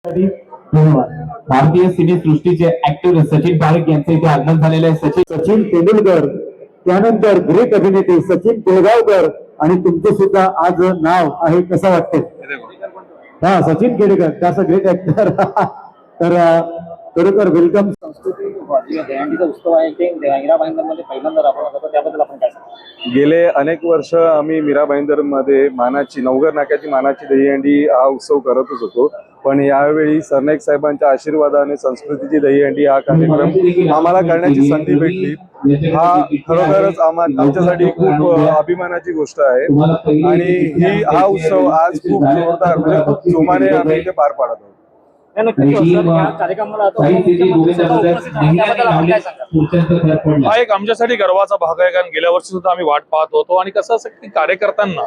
धन्यवाद। भारतीय सिनेसृष्टीचे ऍक्टर सचिन पारेख यांचे इथे आगमन झालेले आहे। सचिन तेंडुलकर, त्यानंतर ग्रेट अभिनेते सचिन पिळगावकर आणि तुमचे सुद्धा आज नाव आहे, कसं वाटते? हा, सचिन केळकर, त्याचा ग्रेट ऍक्टर तर खरोखर वेलकम। दहीहंडीचा उत्सव आहे ते मीरा भाईंदरमध्ये पहिल्यांदा राबवला जातो, त्याबद्दल आपण काय सांगता? गेले अनेक वर्ष आम्ही मीरा भाईंदरमध्ये मानाची नवघर नाक्याची मानाची दहीहंडी हा उत्सव करतच होतो, पण यावेळी सरनाईक साहेबांच्या आशीर्वादाने संस्कृतीची दहीहंडी हा कार्यक्रम आम्हाला करण्याची संधी भेटली। हा खरोखरच आमच्यासाठी खूप अभिमानाची गोष्ट आहे आणि हा उत्सव आज खूप जोरदार म्हणजे खूप जोमाने आम्ही इथे पार पाडत आहोत। हा एक आमच्यासाठी गर्वाचा भाग आहे, कारण गेल्या वर्षी सुद्धा आम्ही वाट पाहत होतो आणि कसं असं की कार्यकर्त्यांना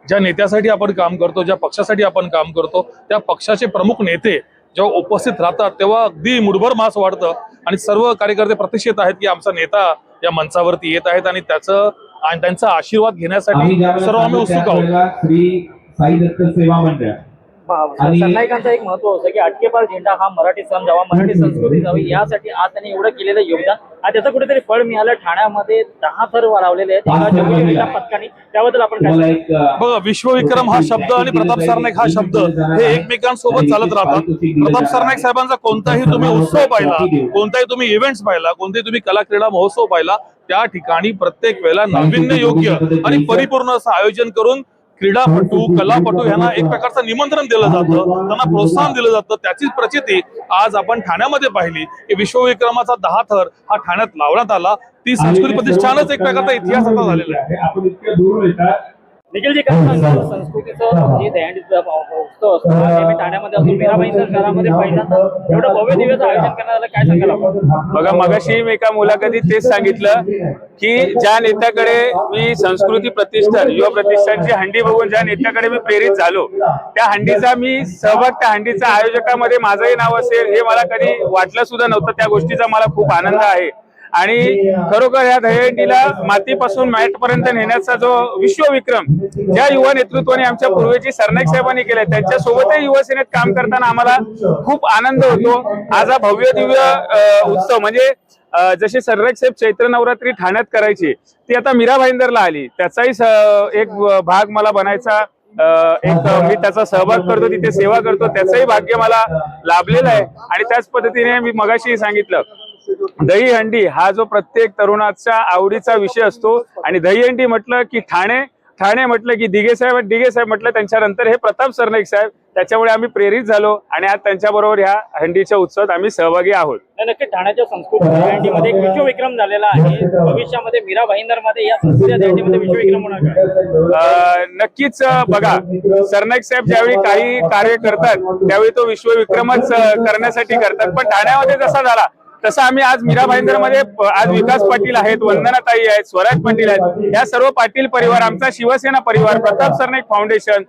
ज्या नेत्यासाठी आपण काम करतो, ज्या पक्षासाठी आपण काम करतो, त्या पक्षाचे प्रमुख नेते जेव्हा उपस्थित राहतात तेव्हा अगदी मुठभर मास वाढतं आणि सर्व कार्यकर्ते प्रतिष्ठित आहेत की आमचा नेता या मंचावरती येत आहेत आणि त्यांचा आशीर्वाद घेण्यासाठी सर्व आम्ही उत्सुक आहोत। श्री साई दत्त सेवा मंडळ सरनाईकांचं एक महत्व होतं की अटकेपार झेंडा हा मराठी सण जावा, मराठी संस्कृती जावी, यासाठी आज त्यांनी एवढं केलेलं योगदान, आज त्याचं कुठेतरी फळ मिळालं। ठाण्यामध्ये 10 थर लावलेले आहेत पथकाने, त्याबद्दल आपण काय? बघा, विश्वविक्रम हा शब्द आणि प्रताप सरनाईक हा शब्द हे एकमेकांसोबत चालत राहतात। प्रताप सरनाईक साहेबांचा कोणताही तुम्ही उत्सव पाहिला, कोणताही तुम्ही इव्हेंट्स पाहिला, कोणताही तुम्ही कला क्रीडा महोत्सव पाहिला, त्या ठिकाणी प्रत्येक वेळेला नाविन्य योग्य आणि परिपूर्ण असं आयोजन करून क्रीडापटू कलापटू यांना एक प्रकारचं निमंत्रण दिलं जातं, त्यांना प्रोत्साहन दिलं जातं। त्याचीच प्रचिती आज आपण ठाण्यामध्ये पाहिली की विश्वविक्रमाचा 10 थर हा ठाण्यात लावण्यात आला। ती संस्कृती प्रतिष्ठानच एक प्रकारचा इतिहास आता झालेला आहे। निखिलजी, काय सांगाल संस्कृतीचं जे दहीहंडीचा उत्सव असतो नेहमी ठाण्यामध्ये असतो, मीरा भाईंदर शहरामध्ये पहिल्यांदा एवढं भव्य दिव्याचं आयोजन करण्यात आलं, काय सांगाल आपण? बघा, मगाशी मी एका मुलाखतीत तेच सांगितलं की ज्या नेत्याकडे मी संस्कृती प्रतिष्ठान युवा प्रतिष्ठानची हंडी बघून ज्या नेत्याकडे मी प्रेरित झालो, त्या हंडीचा मी सहभाग, त्या हंडीचा आयोजकामध्ये माझंही नाव असेल हे मला कधी वाटलं सुद्धा नव्हतं। त्या गोष्टीचा मला खूप आनंद आहे आणि खरोखर या दहीहंडीला मातीपासून मॅटपर्यंत नेण्याचा जो विश्वविक्रम ज्या युवा नेतृत्वाने आमच्या पूर्वेची सरनाईक साहेबांनी केलाय, त्यांच्यासोबतही युवासेनेत काम करताना आम्हाला खूप आनंद होतो। आज हा भव्य दिव्य उत्सव म्हणजे जसे सरनाईक साहेब चैत्र नवरात्री ठाण्यात करायची, ती आता मीरा भाईंदरला आली, त्याचाही एक भाग मला बनायचा, मी त्याचा सहभाग करतो, तिथे सेवा करतो, त्याचंही भाग्य मला लाभलेलं आहे। आणि त्याच पद्धतीने मी मगाशी सांगितलं, दहीहंडी हा जो प्रत्येक तरुणाचा आवडीचा विषय असतो आणि दहीहंडी म्हटलं की ठाणे म्हटलं की दिघे साहेब म्हटलं त्यांच्यानंतर हे प्रताप सरनाईक साहेब, त्याच्यामुळे आम्ही प्रेरित झालो आणि आज त्यांच्याबरोबर ह्या हंडीच्या उत्सवात आम्ही सहभागी आहोत। नक्की ठाण्याच्या संस्कृती दहीहंडीमध्ये एक विश्वविक्रम झालेला आहे, भविष्यामध्ये मीरा भाईंदरमध्ये या संस्कृती दहीहंडीमध्ये विश्वविक्रम होणार का? नक्कीच। बघा, सरनाईक साहेब ज्यावेळी काही कार्य करतात त्यावेळी तो विश्वविक्रमच करण्यासाठी करतात, पण ठाण्यामध्ये जसा झाला तसं आम्ही आज मीरा भाईंदरमध्ये आज विकास पाटील आहेत, वंदनाताई आहेत, स्वराज पाटील आहेत, या सर्व पाटील परिवार, आमचा शिवसेना परिवार, प्रताप सरनाईक फाउंडेशन,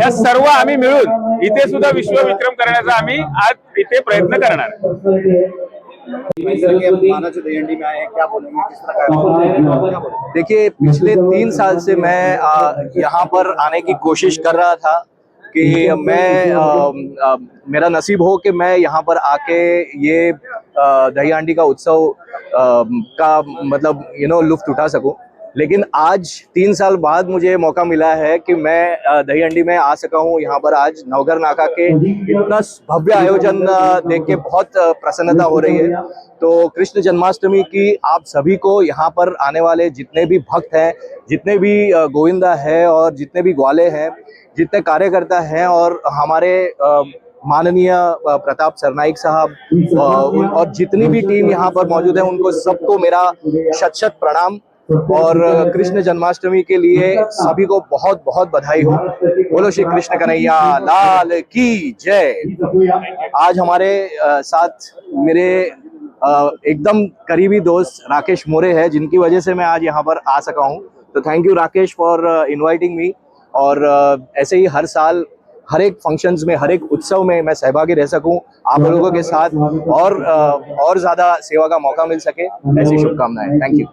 या सर्व आम्ही मिळून इथे सुद्धा विश्वविक्रम करण्याचा आम्ही आज इथे प्रयत्न करणार। देखिए, पिछले 3 साल से मैं यहाँ पर आने की कोशिश कर रहा था कि मेरा नसीब हो कि मैं यहाँ पर आके ये दहीहंडी का उत्सव का मतलब लुत्फ उठा सकूं। लेकिन आज 3 साल बाद मुझे मौका मिला है कि मैं दहीहंडी में आ सका हूँ। यहाँ पर आज नवघर नाका के इतना भव्य आयोजन देख के बहुत प्रसन्नता हो रही है। तो कृष्ण जन्माष्टमी की आप सभी को यहाँ पर आने वाले जितने भी भक्त हैं, जितने भी गोविंदा है और जितने भी ग्वाले हैं, जितने कार्यकर्ता हैं और हमारे माननीय प्रताप सरनाईक साहब और जितनी भी टीम यहाँ पर मौजूद है, उनको सबको मेरा शत प्रणाम और कृष्ण जन्माष्टमी के लिए सभी को बहुत बहुत बधाई हो। बोलो श्री कृष्ण कन्हैया लाल की जय। आज हमारे साथ मेरे एकदम करीबी दोस्त राकेश मोरे है, जिनकी वजह से मैं आज यहाँ पर आ सका हूँ। तो thank you Rakesh for inviting me. और ऐसे ही हर साल हर एक फंक्शंस में, हर एक उत्सव में मैं सहभागी रह सकूं, आप लोगों के साथ और ज़्यादा सेवा का मौका मिल सके, ऐसी शुभकामनाएं। Thank you.